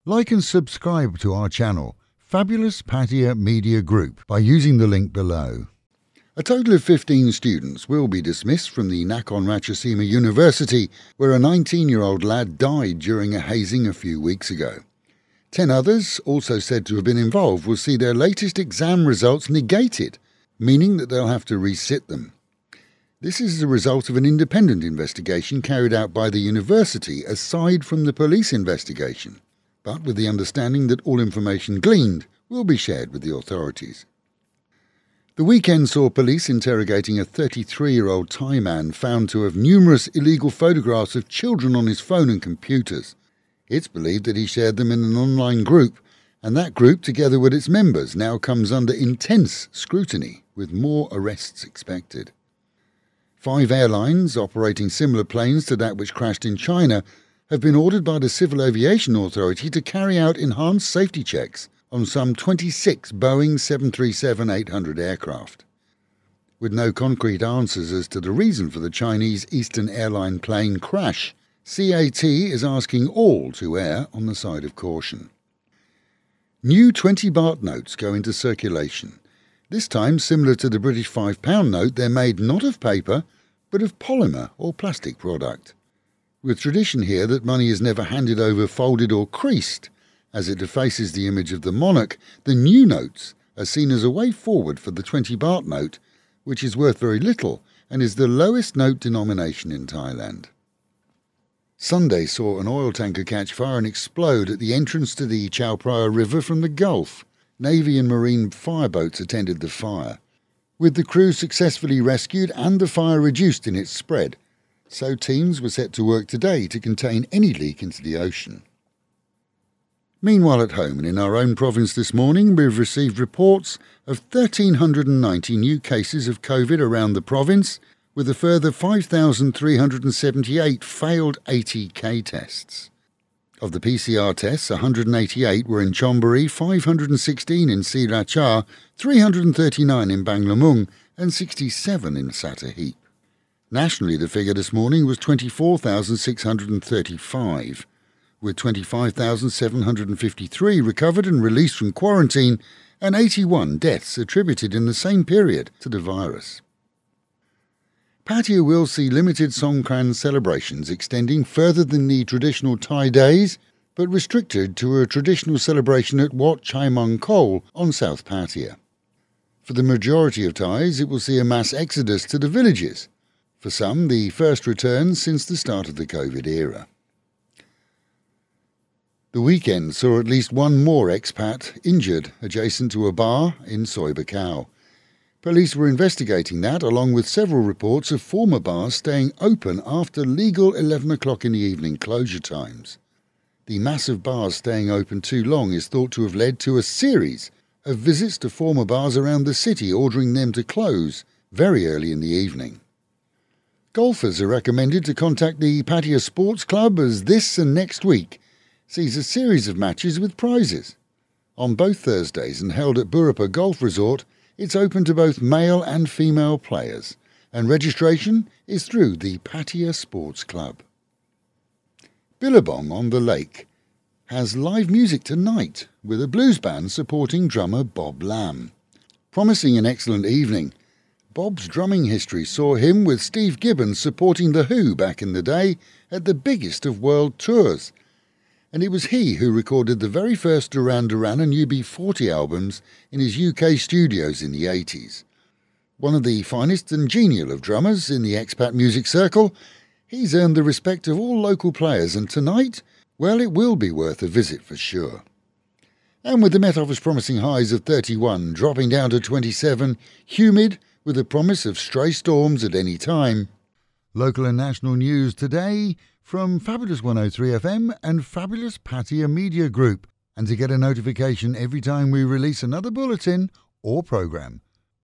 Like and subscribe to our channel, Fabulous Pattaya Media Group, by using the link below. A total of 15 students will be dismissed from the Nakhon Ratchasima University, where a 19-year-old lad died during a hazing a few weeks ago. 10 others, also said to have been involved, will see their latest exam results negated, meaning that they'll have to resit them. This is the result of an independent investigation carried out by the university aside from the police investigation, but with the understanding that all information gleaned will be shared with the authorities. The weekend saw police interrogating a 33-year-old Thai man found to have numerous illegal photographs of children on his phone and computers. It's believed that he shared them in an online group, and that group, together with its members, now comes under intense scrutiny, with more arrests expected. 5 airlines operating similar planes to that which crashed in China have been ordered by the Civil Aviation Authority to carry out enhanced safety checks on some 26 Boeing 737-800 aircraft. With no concrete answers as to the reason for the Chinese Eastern Airline plane crash, CAT is asking all to err on the side of caution. New 20 baht notes go into circulation. This time, similar to the British £5 note, they're made not of paper, but of polymer or plastic product. With tradition here that money is never handed over folded or creased, as it defaces the image of the monarch, the new notes are seen as a way forward for the 20 baht note, which is worth very little and is the lowest note denomination in Thailand. Sunday saw an oil tanker catch fire and explode at the entrance to the Chao Phraya River from the Gulf. Navy and Marine fireboats attended the fire, with the crew successfully rescued and the fire reduced in its spread, so teams were set to work today to contain any leak into the ocean. Meanwhile, at home and in our own province this morning, we've received reports of 1,390 new cases of COVID around the province, with a further 5,378 failed ATK tests. Of the PCR tests, 188 were in Chonburi, 516 in Sriracha, 339 in Banglamung and 67 in Sattahip. Nationally, the figure this morning was 24,635, with 25,753 recovered and released from quarantine and 81 deaths attributed in the same period to the virus. Pattaya will see limited Songkran celebrations extending further than the traditional Thai days, but restricted to a traditional celebration at Wat Chai Mong Kol on South Pattaya. For the majority of Thais, it will see a mass exodus to the villages. For some, the first return since the start of the COVID era. The weekend saw at least one more expat injured adjacent to a bar in Soi Buakhao. Police were investigating that, along with several reports of former bars staying open after legal 11 o'clock in the evening closure times. The massive bars staying open too long is thought to have led to a series of visits to former bars around the city, ordering them to close very early in the evening. Golfers are recommended to contact the Pattaya Sports Club, as this and next week sees a series of matches with prizes. On both Thursdays and held at Burapa Golf Resort, it's open to both male and female players, and registration is through the Pattaya Sports Club. Billabong on the Lake has live music tonight, with a blues band supporting drummer Bob Lamb. Promising an excellent evening, Bob's drumming history saw him with Steve Gibbons supporting The Who back in the day at the biggest of world tours, and it was he who recorded the very first Duran Duran and UB40 albums in his UK studios in the 80s. One of the finest and genial of drummers in the expat music circle, he's earned the respect of all local players, and tonight, well, it will be worth a visit for sure. And with the Met Office promising highs of 31 dropping down to 27, humid with a promise of stray storms at any time. Local and national news today from Fabulous 103 FM and Fabulous Pattaya Media Group. And to get a notification every time we release another bulletin or programme,